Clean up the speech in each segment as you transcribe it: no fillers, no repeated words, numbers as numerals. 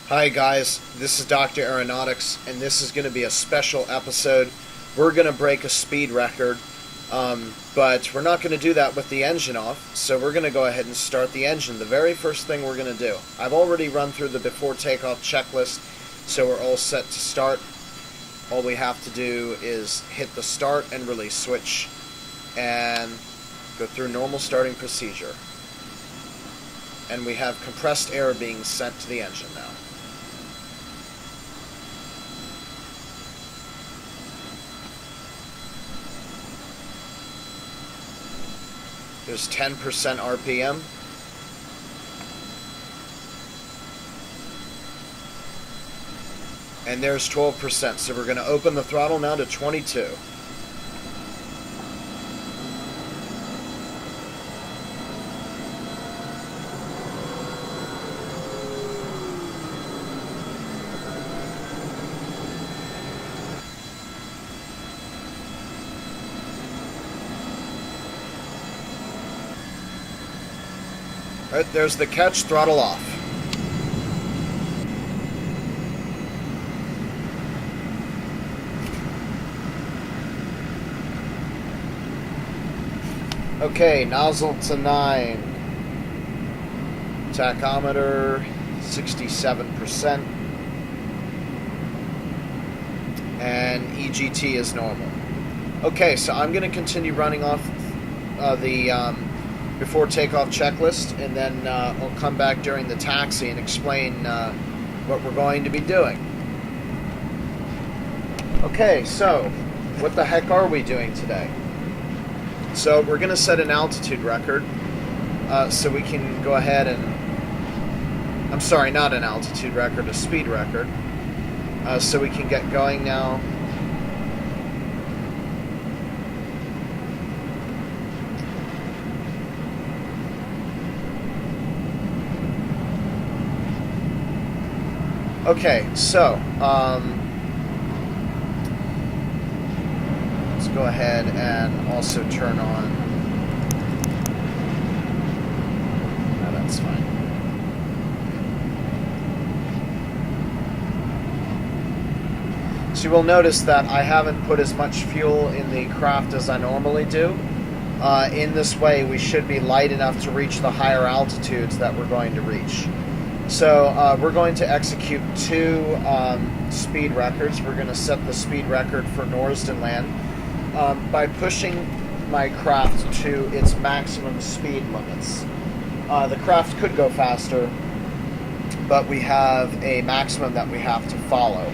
Hi guys, this is Dr. Aeronautics, and this is going to be a special episode. We're going to break a speed record, but we're not going to do that with the engine off, so we're going to go ahead and start the engine. The very first thing we're going to do. I've already run through the before takeoff checklist, so we're all set to start. All we have to do is hit the start and release switch and go through normal starting procedure. And we have compressed air being sent to the engine now. There's 10% RPM. And there's 12%. So we're going to open the throttle now to 22. Alright, there's the catch, throttle off. Okay, nozzle to 9. Tachometer 67%. And EGT is normal. Okay, so I'm going to continue running off the before takeoff checklist, and then I'll come back during the taxi and explain what we're going to be doing. Okay, so what the heck are we doing today? So we're going to set an altitude record, so we can go ahead and, I'm sorry, not an altitude record, a speed record, so we can get going now. Okay, so let's go ahead and also turn on. No, that's fine. So you will notice that I haven't put as much fuel in the craft as I normally do. In this way, we should be light enough to reach the higher altitudes that we're going to reach. So we're going to execute 2 speed records. We're going to set the speed record for Norsden Land by pushing my craft to its maximum speed limits. The craft could go faster, but we have a maximum that we have to follow.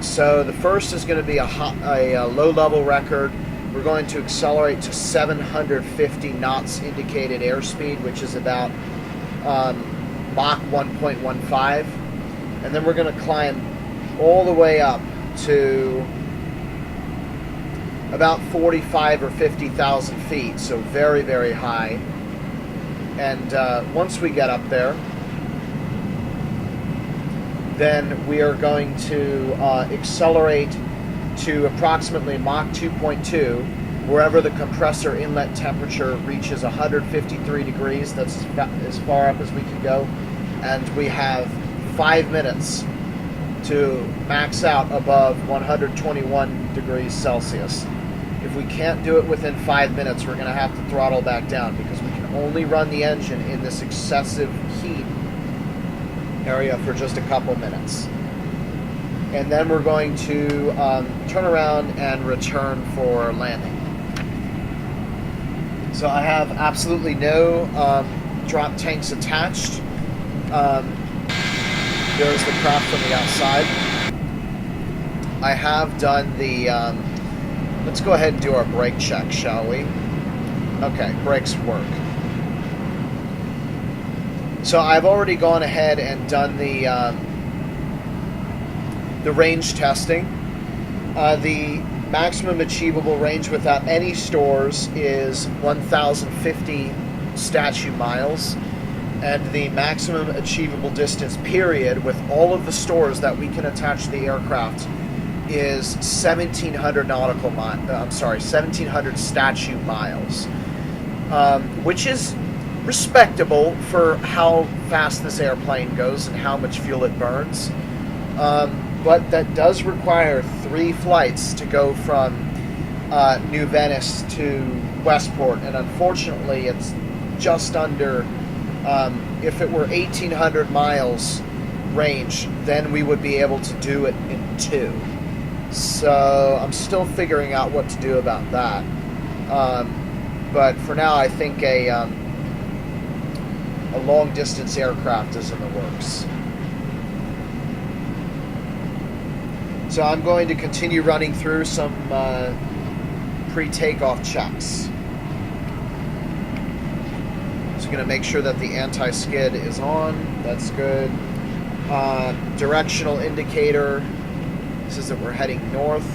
So the first is going to be a low-level record. We're going to accelerate to 750 knots indicated airspeed, which is about Mach 1.15, and then we're going to climb all the way up to about 45 or 50,000 feet, so very, very high. And once we get up there, then we are going to accelerate to approximately Mach 2.2, wherever the compressor inlet temperature reaches 153 degrees. That's as far up as we can go. And we have 5 minutes to max out above 121 degrees Celsius. If we can't do it within 5 minutes, we're going to have to throttle back down, because we can only run the engine in this excessive heat area for just a couple minutes. And then we're going to turn around and return for landing. So I have absolutely no drop tanks attached. There's the craft from the outside. I have done the, let's go ahead and do our brake check, shall we? Okay, brakes work. So I've already gone ahead and done the range testing. The maximum achievable range without any stores is 1,050 statute miles, and the maximum achievable distance period with all of the stores that we can attach to the aircraft is 1,700 nautical miles. 1,700 statute miles, which is respectable for how fast this airplane goes and how much fuel it burns. But that does require 3 flights to go from New Venice to Westport, and unfortunately it's just under, if it were 1,800 miles range, then we would be able to do it in 2. So I'm still figuring out what to do about that. But for now, I think a long-distance aircraft is in the works. So I'm going to continue running through some pre-takeoff checks. So going to make sure that the anti-skid is on. That's good. Directional indicator says that we're heading north.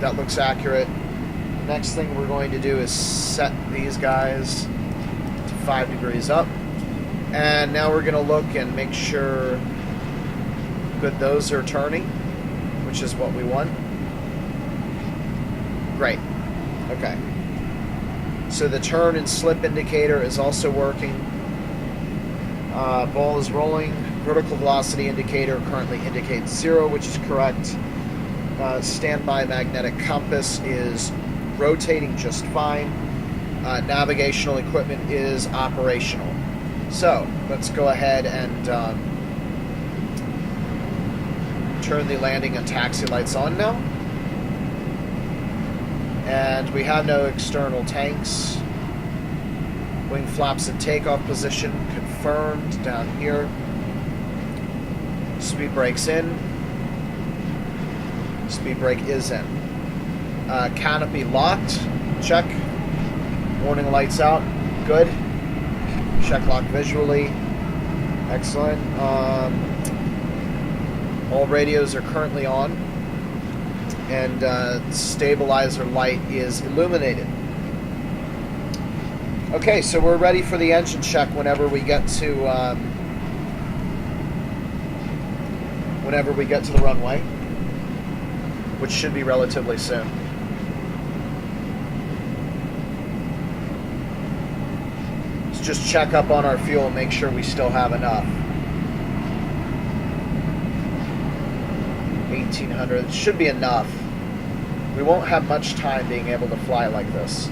That looks accurate. Next thing we're going to do is set these guys to 5 degrees up. And now we're going to look and make sure good those are turning, which is what we want. Great. Okay. So the turn and slip indicator is also working. Ball is rolling. Vertical velocity indicator currently indicates 0, which is correct. Standby magnetic compass is rotating just fine. Navigational equipment is operational. So let's go ahead and turn the landing and taxi lights on now. And we have no external tanks. Wing flaps in takeoff position confirmed down here. Speed brake's in. Speed brake is in. Canopy locked. Check. Warning lights out. Good. Check lock visually. Excellent. All radios are currently on. And stabilizer light is illuminated. Okay, so we're ready for the engine check whenever we get to the runway, which should be relatively soon. Let's just check up on our fuel and make sure we still have enough. 1,800 should be enough. We won't have much time being able to fly like this.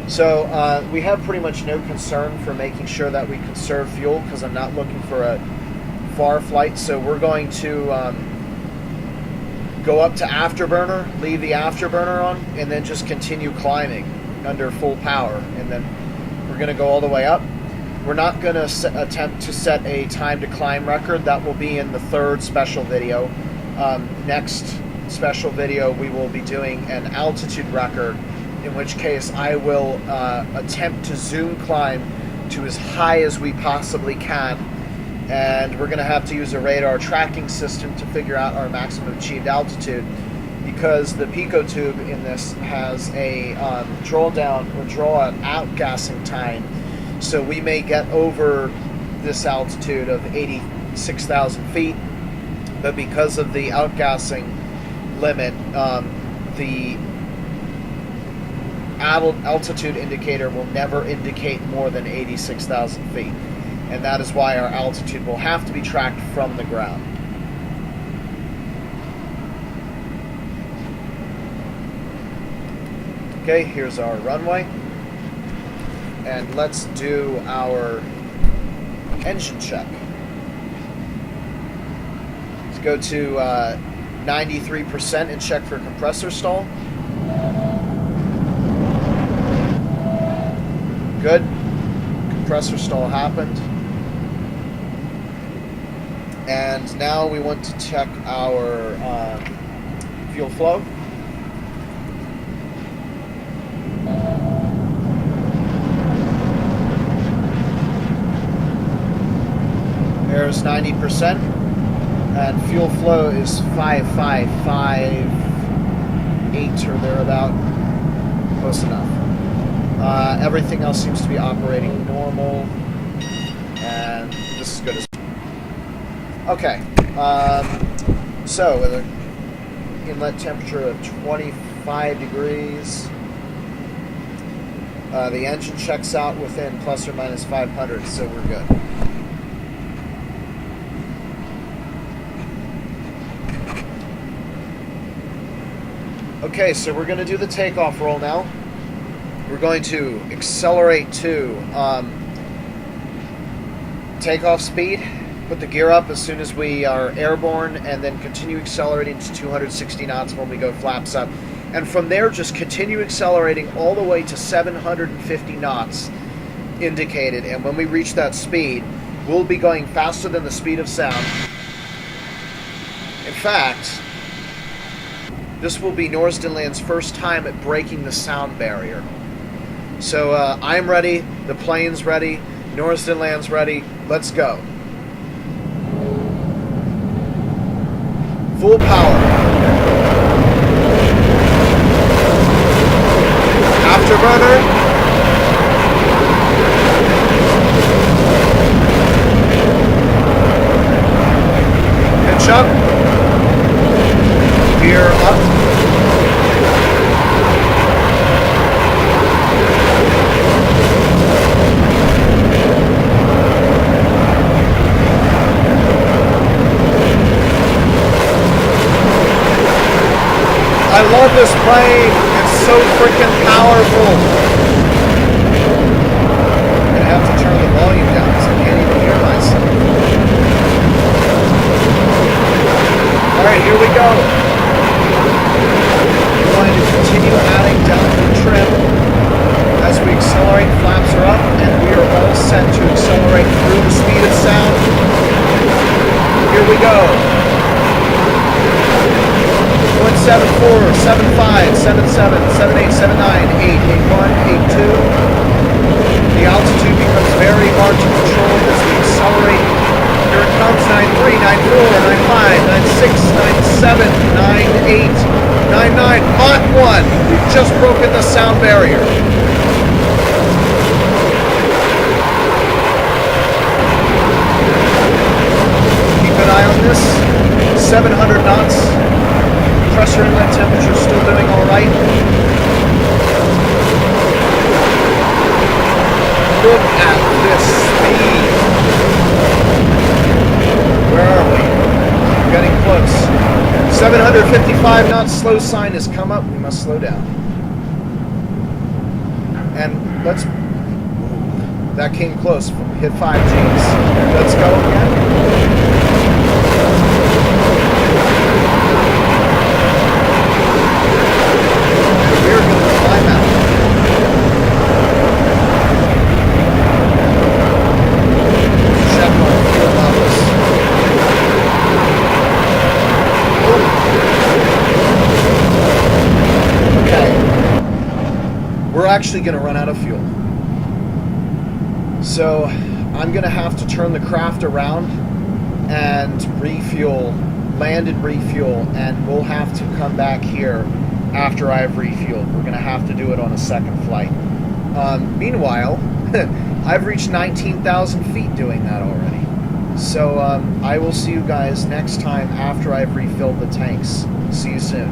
So we have pretty much no concern for making sure that we conserve fuel because I'm not looking for a far flight. So we're going to go up to afterburner, leave the afterburner on, and then just continue climbing under full power. And then we're going to go all the way up. We're not going to attempt to set a time to climb record. That will be in the 3rd special video. Next special video, we will be doing an altitude record, in which case I will attempt to zoom climb to as high as we possibly can, and we're going to have to use a radar tracking system to figure out our maximum achieved altitude, because the pico tube in this has a draw down or draw out gassing time, so we may get over this altitude of 86,000 feet, but because of the outgassing limit, the altitude indicator will never indicate more than 86,000 feet, and that is why our altitude will have to be tracked from the ground. Okay, here's our runway, and let's do our engine check. Let's go to 93% and check for compressor stall. Good. Compressor stall happened. And now we want to check our fuel flow. There's 90%. And fuel flow is 5558 or thereabout. Close enough. Everything else seems to be operating normal, and this is good as well. Okay, so with an inlet temperature of 25 degrees, The engine checks out within plus or minus 500, so we're good. Okay, so we're going to do the takeoff roll now. We're going to accelerate to takeoff speed, put the gear up as soon as we are airborne, and then continue accelerating to 260 knots when we go flaps up. And from there, just continue accelerating all the way to 750 knots indicated. And when we reach that speed, we'll be going faster than the speed of sound. In fact, this will be Norsden Land's first time at breaking the sound barrier. So I'm ready, the plane's ready, Norsden Land's ready, let's go. Full power. Afterburner. Pitch up. Gear up. I love this plane. It's so freaking powerful. I'm gonna have to turn the volume down because I can't even hear myself. Alright, here we go. We're going to continue adding downward trim as we accelerate. Flaps are up, and we are all set to accelerate through the speed of sound. Here we go. 174, 75, 77, 78, 79, 8, 81, 82. The altitude becomes very hard to control as we accelerate. Here it comes, 93, 94, 95, 96, 97, 98, 99, Mach 1. We've just broken the sound barrier. Keep an eye on this. 700 knots. Compressor inlet temperature still doing all right. Look at this speed. Where are we? We're getting close. 755 knots. Slow sign has come up. We must slow down. And let's... That came close. Hit 5 Gs. Let's go again. We're going to climb out. Check our fuel levels. Okay. We're actually going to run out of fuel. So I'm going to have to turn the craft around and refuel, land and refuel, and we'll have to come back here after I've refueled. We're going to have to do it on a second flight. Meanwhile, I've reached 19,000 feet doing that already. So I will see you guys next time after I've refilled the tanks. See you soon.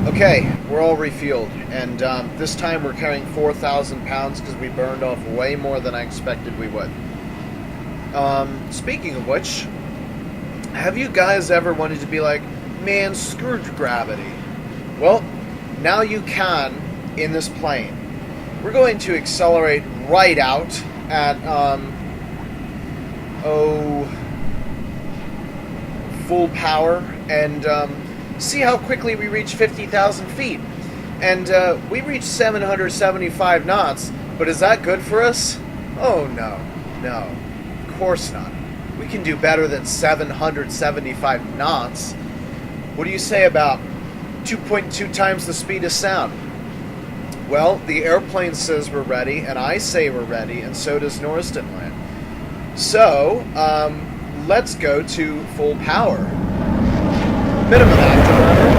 Okay, we're all refueled, and this time we're carrying 4,000 pounds because we burned off way more than I expected we would. Speaking of which, have you guys ever wanted to be like, man, screw gravity? Well, now you can in this plane. We're going to accelerate right out at, full power and see how quickly we reach 50,000 feet. And we reached 775 knots, but is that good for us? Oh, no. No, of course not. We can do better than 775 knots. What do you say about 2.2 times the speed of sound? Well, the airplane says we're ready, and I say we're ready, and so does Norsden Land. So, let's go to full power. Minimum afterburner,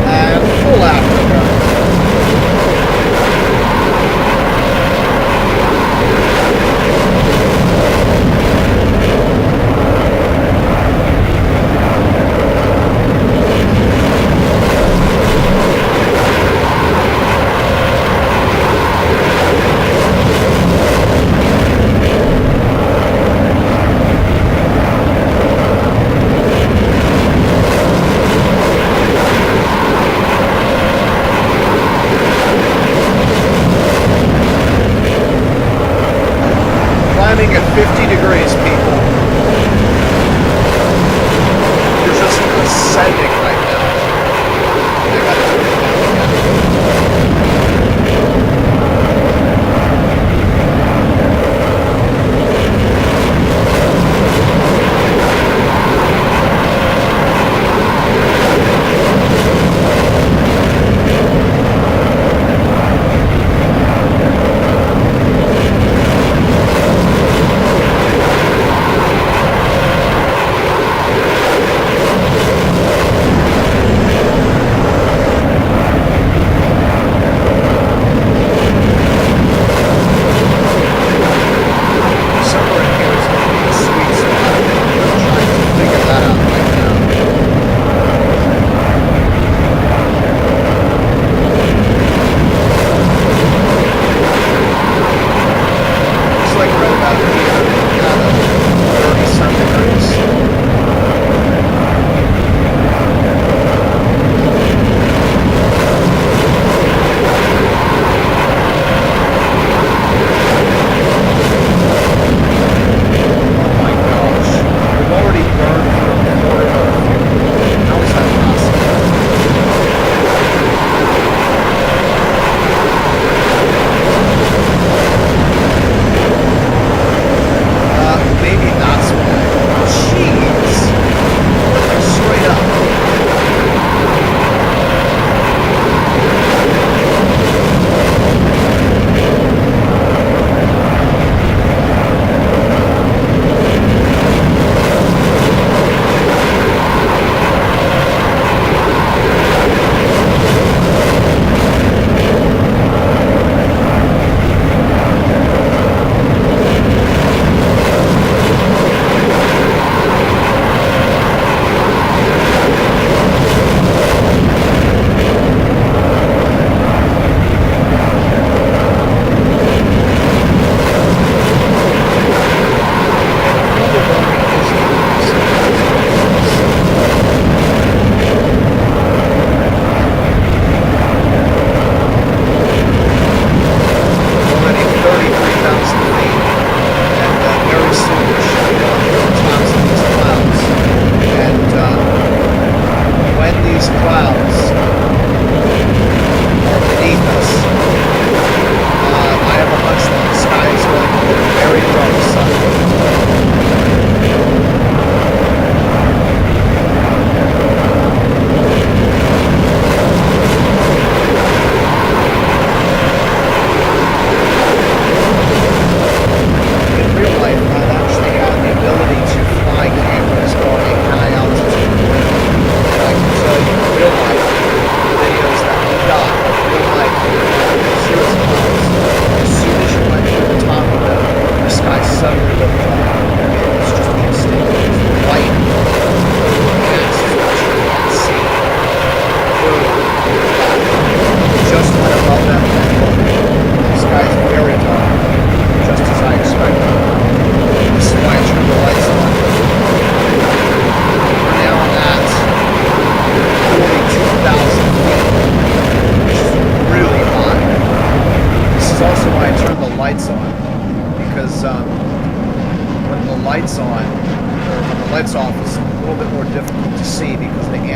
and full afterburner.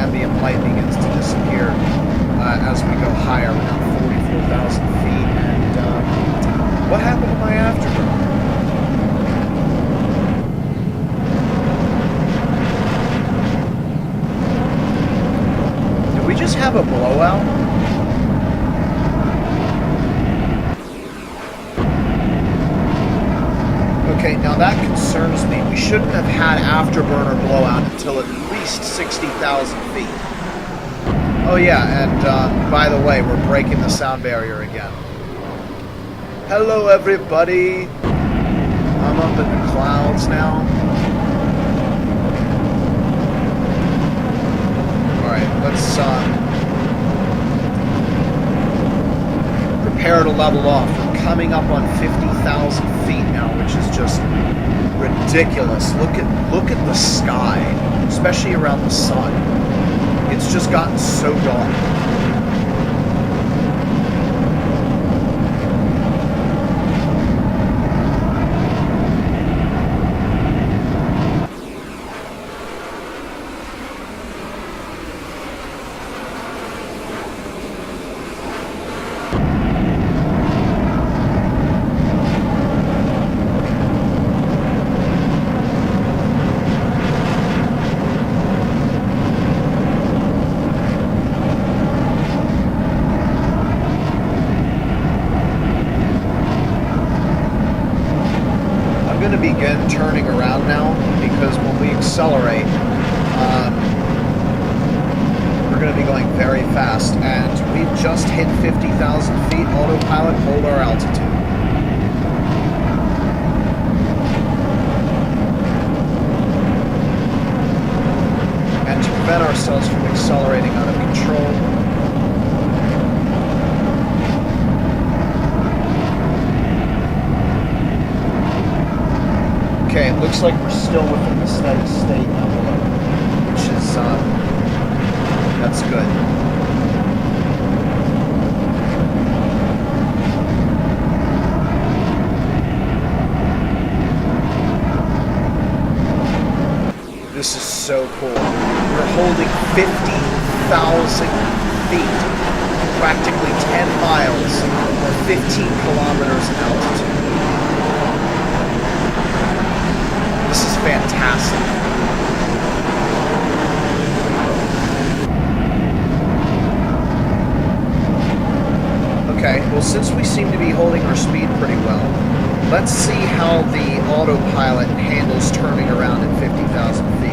ambient light begins to disappear as we go higher. We're now 44,000 feet, and what happened to my afterburner? Did we just have a blowout? Okay, now that concerns me. We shouldn't have had afterburner blowout until at least 60,000 feet. Oh yeah, and by the way, we're breaking the sound barrier again. Hello everybody! I'm up in the clouds now. Alright, let's prepare to level off. We're coming up on 50,000 feet now, which is just ridiculous. Look at the sky, especially around the sun. It's just gotten so dark. Begin turning around now, because when we accelerate, we're going to be going very fast, and we've just hit 50,000 feet. Autopilot, hold our altitude. And to prevent ourselves from accelerating out of control, okay, it looks like we're still within the steady state envelope, which is, that's good. This is so cool. We're holding 50,000 feet, practically 10 miles, or 15 kilometers in altitude. This is fantastic. Okay, well, since we seem to be holding our speed pretty well, let's see how the autopilot handles turning around at 50,000 feet.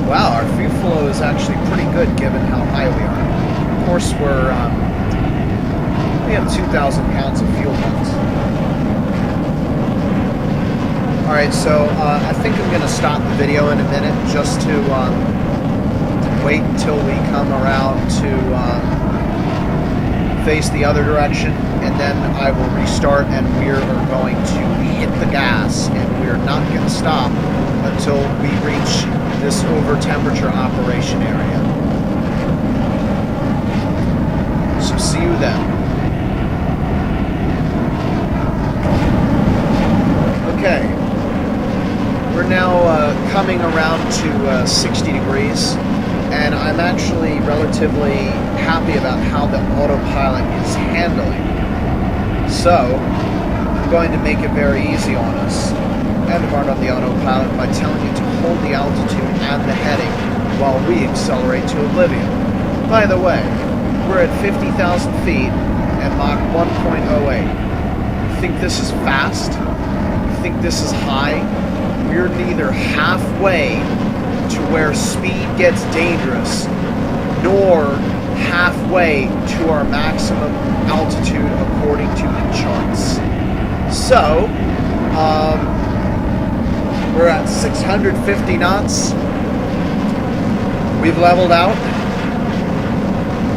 Wow, our fuel flow is actually pretty good given how high we are. Of course, we have 2,000 pounds of fuel left. Alright, so I think I'm going to stop the video in a minute just to wait until we come around to face the other direction, and then I will restart, and we're going to hit the gas, and we're not going to stop until we reach this over temperature operation area. So see you then. Okay, we're now coming around to 60 degrees, and I'm actually relatively happy about how the autopilot is handling. So I'm going to make it very easy on us and hard on the autopilot by telling it to hold the altitude and the heading while we accelerate to oblivion. By the way, we're at 50,000 feet and Mach 1.08. You think this is fast? You think this is high? We're neither halfway to where speed gets dangerous, nor halfway to our maximum altitude according to the charts. So, we're at 650 knots. We've leveled out.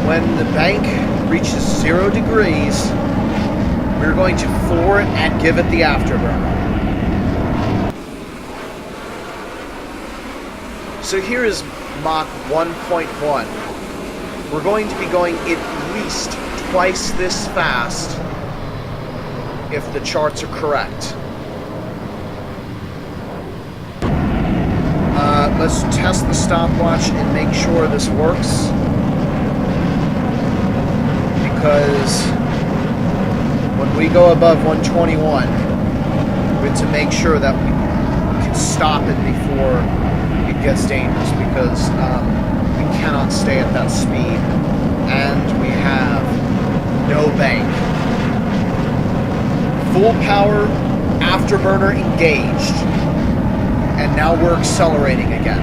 When the bank reaches 0 degrees, we're going to floor it and give it the afterburner. So here is Mach 1.1. We're going to be going at least twice this fast if the charts are correct. Let's test the stopwatch and make sure this works. Because when we go above 121, we have to make sure that we can stop it before it gets dangerous, because we cannot stay at that speed, and we have no bank. Full power, afterburner engaged, and now we're accelerating again.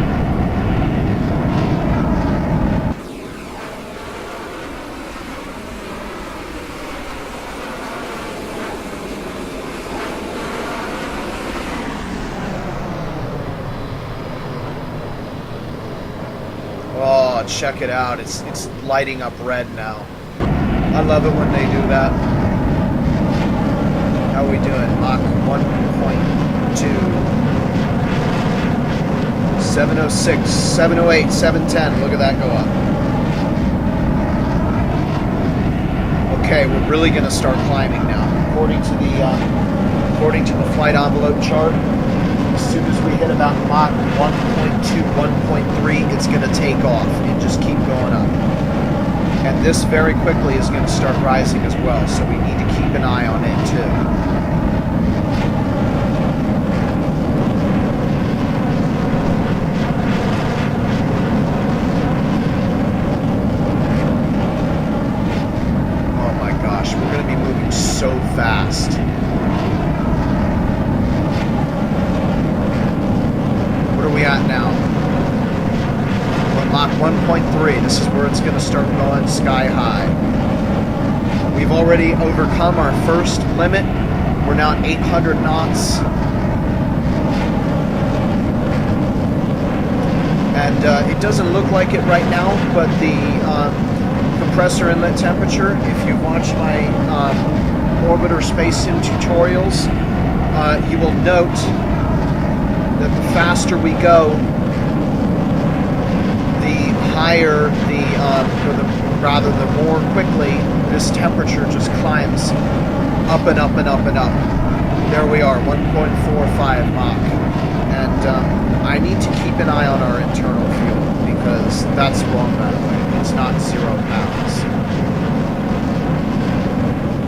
Oh, check it out. It's lighting up red now. I love it when they do that. How are we doing? Mach 1.2. 706, 708, 710. Look at that go up. Okay, we're really going to start climbing now. According to the flight envelope chart, as soon as we hit about Mach 1.2, 1.3, it's going to take off and just keep going up. And this very quickly is going to start rising as well, so we need to keep an eye on it too. So fast. What are we at now? We're at Mach 1.3. This is where it's going to start going sky high. We've already overcome our first limit. We're now at 800 knots. And it doesn't look like it right now, but the compressor inlet temperature, if you watch my Orbiter Space Sim tutorials, you will note that the faster we go, the higher the more quickly this temperature just climbs up and up and up and up. There we are, 1.45 Mach. And I need to keep an eye on our internal fuel, because that's wrong, by the way. It's not 0 pounds.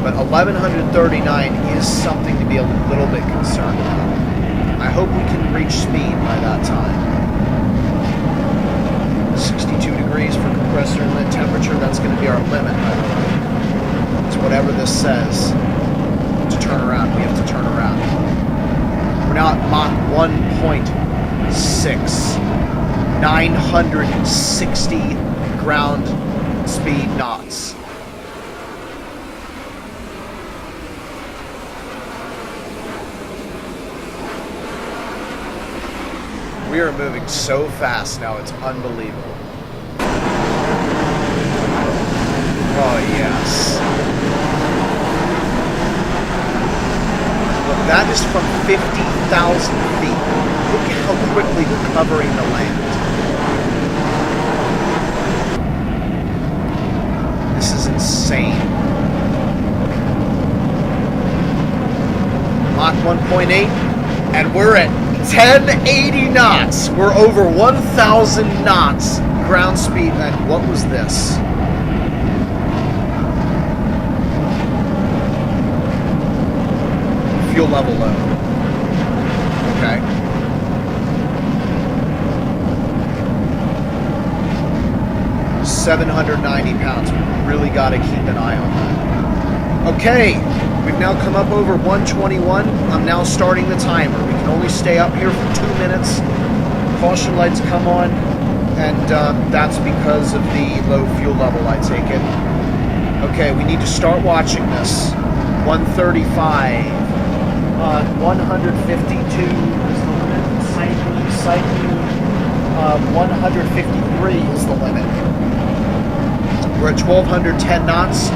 But 1139 is something to be a little bit concerned about. I hope we can reach speed by that time. 62 degrees for compressor inlet temperature. That's going to be our limit, by the way. It's whatever this says. To turn around, we have to turn around. We're now at Mach 1.6. 960 ground speed knots. We are moving so fast now, it's unbelievable. Oh, yes. Look, that is from 50,000 feet. Look at how quickly we're covering the land. This is insane. Mach 1.8, and we're at 1080 knots. We're over 1,000 knots ground speed. And what was this? Fuel level low. Okay. $790. We really got to keep an eye on that. Okay. We've now come up over 121. I'm now starting the timer. We can only stay up here for 2 minutes. Caution lights come on, and that's because of the low fuel level, I take it. Okay, we need to start watching this. 135. 152 is the limit. Cycling. 153 is the limit. We're at 1,210 knots.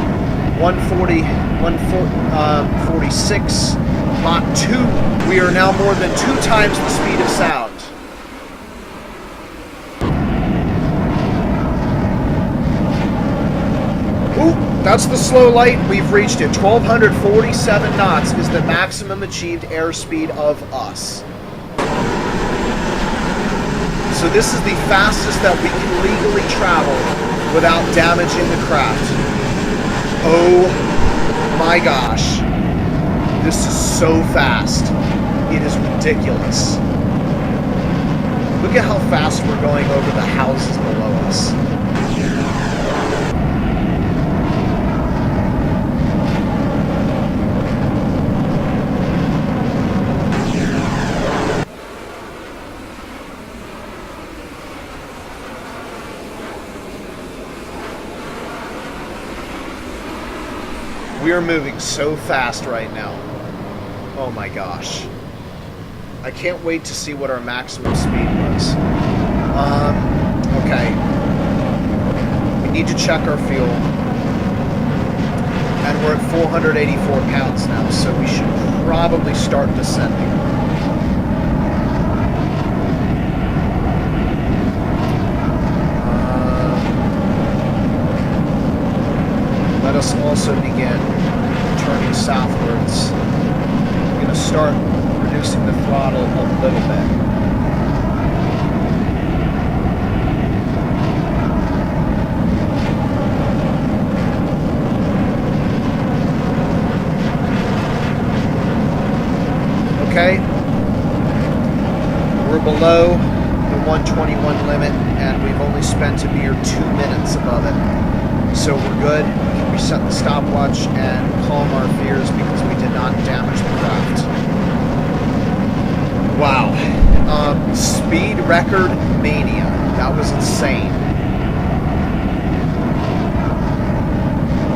140, 146, Mach 2. We are now more than 2 times the speed of sound. That's the slow light. We've reached it. 1,247 knots is the maximum achieved airspeed of us. So this is the fastest that we can legally travel without damaging the craft. Oh my gosh. This is so fast. It is ridiculous. Look at how fast we're going over the houses below us. We are moving so fast right now. Oh my gosh. I can't wait to see what our maximum speed was. Okay. We need to check our fuel. And we're at 484 pounds now, so we should probably start descending. Let us also begin turning southwards. I'm going to start reducing the throttle a little bit. Okay. We're below the 121 limit, and we've only spent a mere 2 minutes above it. So we're good. We can reset the stopwatch and calm our fears because we did not damage the craft. Wow. Speed record mania. That was insane.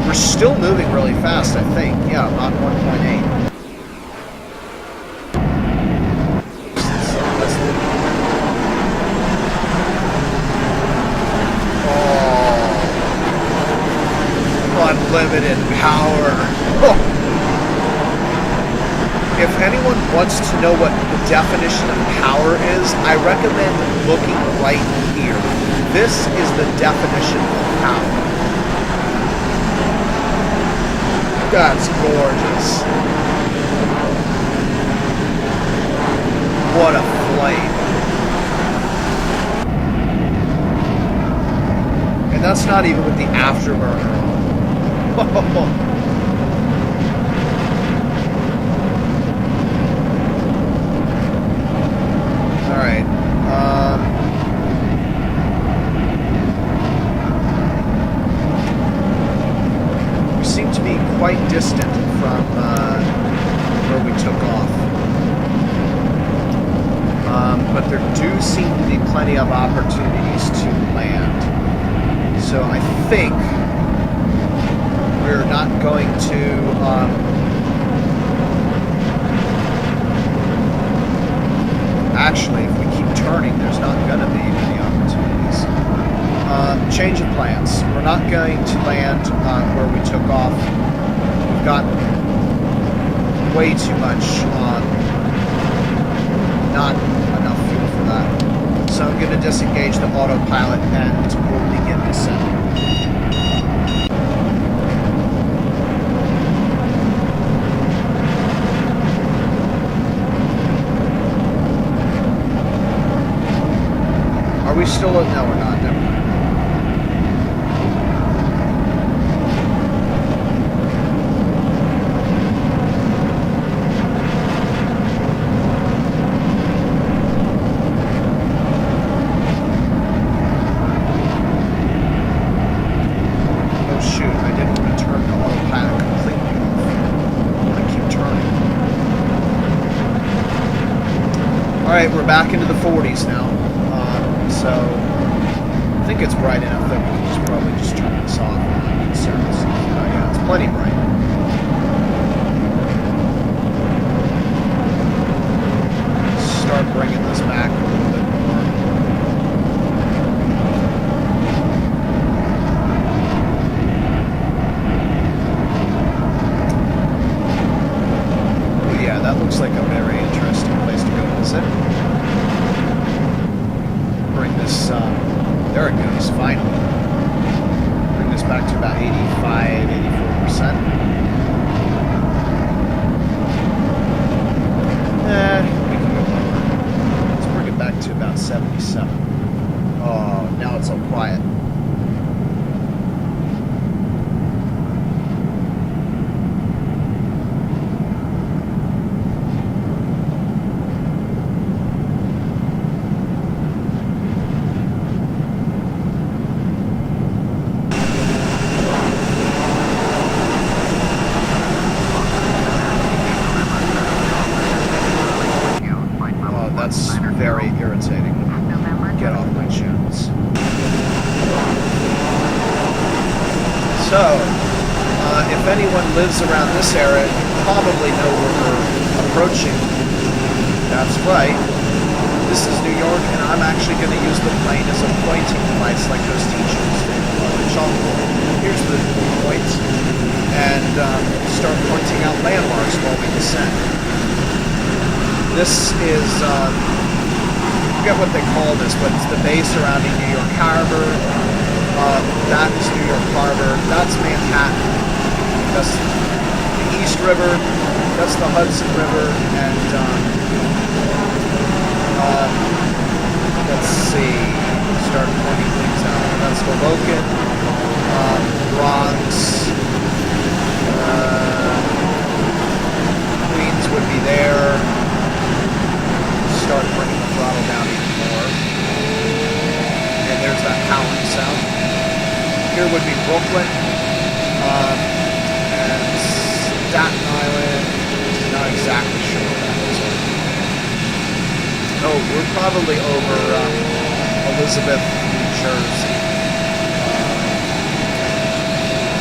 We're still moving really fast, I think. Yeah, Mach 1.8. Unlimited power. Oh. If anyone wants to know what the definition of power is, I recommend looking right here. This is the definition of power. That's gorgeous. What a flight. And that's not even with the afterburner on. Alright. We seem to be quite distant from where we took off. But there do seem to be plenty of opportunities to land. So I think we're not going to actually, if we keep turning, there's not going to be many opportunities. Change of plans. We're not going to land where we took off. We've got way too much not enough fuel for that. So I'm going to disengage the autopilot and we'll begin descending. Are we still at... No, we're not. Never mind. Oh, shoot. I didn't want to turn the autopilot completely off. I keep turning. Alright, we're back into the 40s now. So, I think it's bright enough that we can probably just turn this off and not concern us. Oh yeah, it's plenty bright. Start bringing this back a little bit more. Oh yeah, that looks like a very interesting place to go visit. Bring this, there it goes, finally. back to about 85, 84%. We can go lower. Let's bring it back to about 77. Oh, now it's all quiet. Very irritating. Get off my channels. So, if anyone lives around this area, you probably know where we're approaching. That's right. This is New York, and I'm actually going to use the plane as a pointing device like those teachers did on the chalkboard. Here's the point, and start pointing out landmarks while we descend. This is... I forget what they call this, but it's the bay surrounding New York Harbor. That is New York Harbor. That's Manhattan. That's the East River. That's the Hudson River. And let's see. Start pointing things out. That's Hoboken, Bronx. Queens would be there. Start bringing the throttle down even more. And there's that howling sound. Here would be Brooklyn. And Staten Island. Not exactly sure what that is. Oh, we're probably over Elizabeth, New Jersey.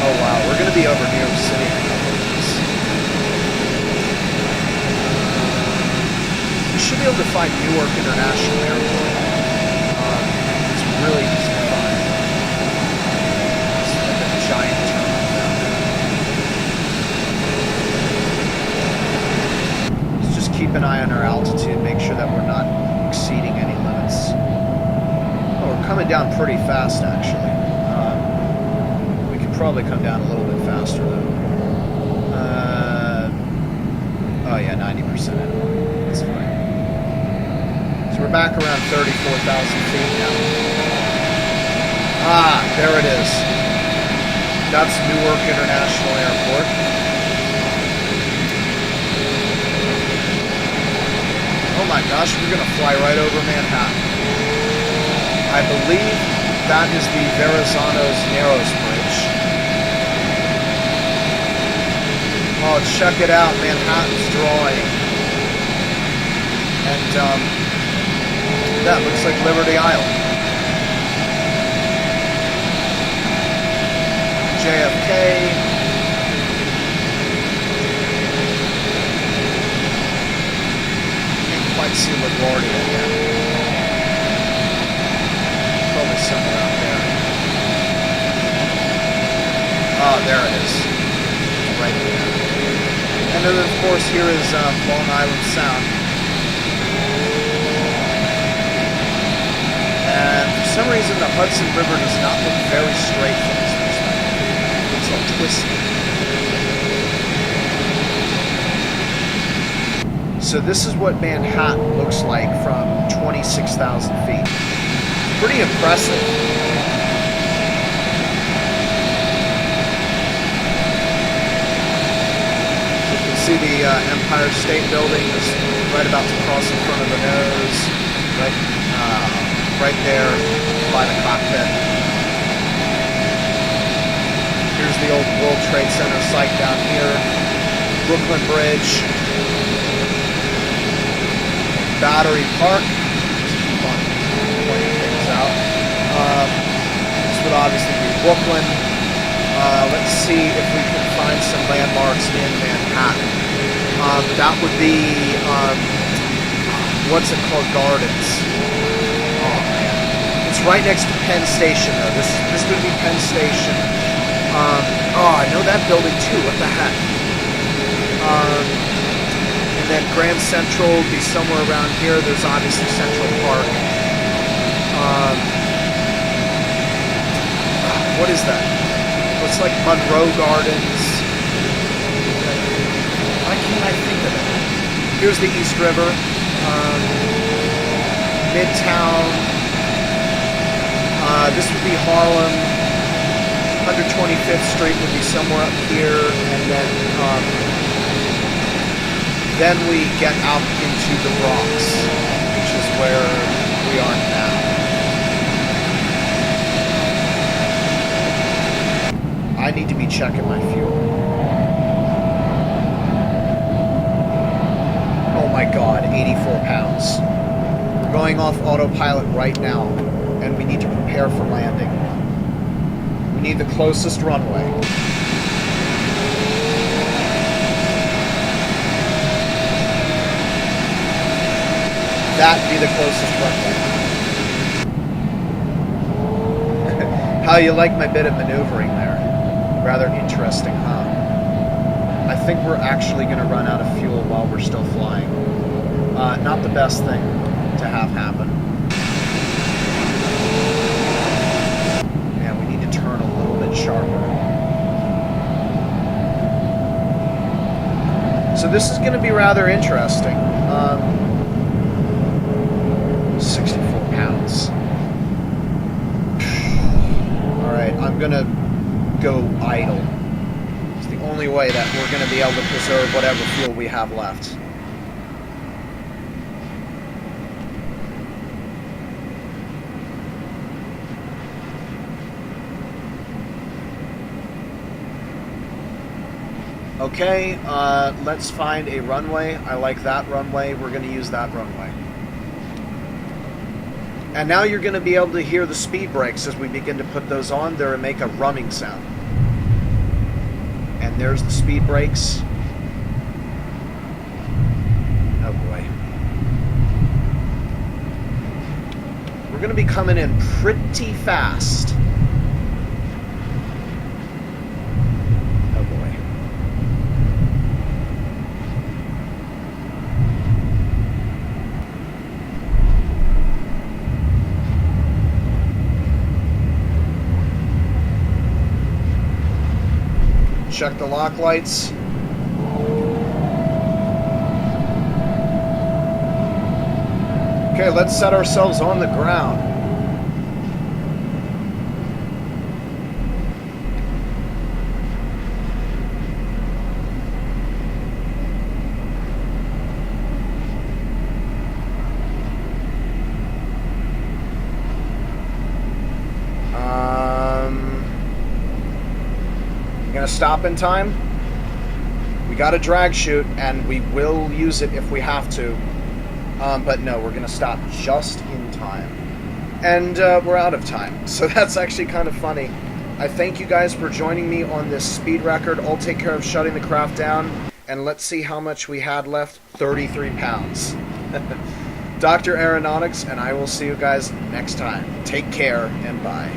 Oh wow, we're going to be over New York City in a couple of weeks. You should be able to find Newark International Airport. It's really easy to find. It's like a giant terminal down there. Let's just keep an eye on our altitude, make sure that we're not exceeding any limits. Oh, we're coming down pretty fast, actually. We could probably come down a little bit faster, though. Oh yeah, 90% in. That's fine. We're back around 34,000 feet now. Ah, there it is. That's Newark International Airport. Oh my gosh, we're going to fly right over Manhattan. I believe that is the Verrazano's Narrows Bridge. Oh, check it out, Manhattan's drawing. And, that looks like Liberty Island. JFK. Can't quite see LaGuardia yet. Probably somewhere out there. Oh, there it is. Right there. And then, of course, here is Long Island Sound. And for some reason, the Hudson River does not look very straight from this perspective. It's all twisted. So this is what Manhattan looks like from 26,000 feet. Pretty impressive. You can see the Empire State Building is right about to cross in front of the nose. Right there by the cockpit. Here's the old World Trade Center site down here. Brooklyn Bridge. Battery Park. Just keep on pointing things out. This would obviously be Brooklyn. Let's see if we can find some landmarks in Manhattan. That would be, what's it called? Gardens. It's right next to Penn Station, though. This would be Penn Station. I know that building, too. What the heck? And then Grand Central would be somewhere around here. There's obviously Central Park. What is that? looks like Monroe Gardens. Why can't I think of it? Here's the East River. Midtown. This would be Harlem. 125th Street would be somewhere up here, and then we get out into the Bronx, which is where we are now. I need to be checking my fuel. Oh my God, 84 pounds. We're going off autopilot right now, and we need to prepare for landing. We need the closest runway. That'd be the closest runway. How you like my bit of maneuvering there? Rather interesting, huh? I think we're actually going to run out of fuel while we're still flying. Not the best thing to have happen. Man, we need to turn a little bit sharper. So this is going to be rather interesting. 64 pounds. Alright, I'm going to go idle. It's the only way that we're going to be able to preserve whatever fuel we have left. Okay, let's find a runway. I like that runway. We're going to use that runway. And now you're going to be able to hear the speed brakes as we begin to put those on. They're going to make a rumming sound. And there's the speed brakes. Oh boy. We're going to be coming in pretty fast. Check the lock lights. Okay, let's set ourselves on the ground. Gonna stop in time. We got a drag chute, and we will use it if we have to. But no, we're gonna stop just in time. And we're out of time. So that's actually kind of funny. I thank you guys for joining me on this speed record. I'll take care of shutting the craft down. And let's see how much we had left. 33 pounds. Dr. Aeronautics, and I will see you guys next time. Take care, and bye.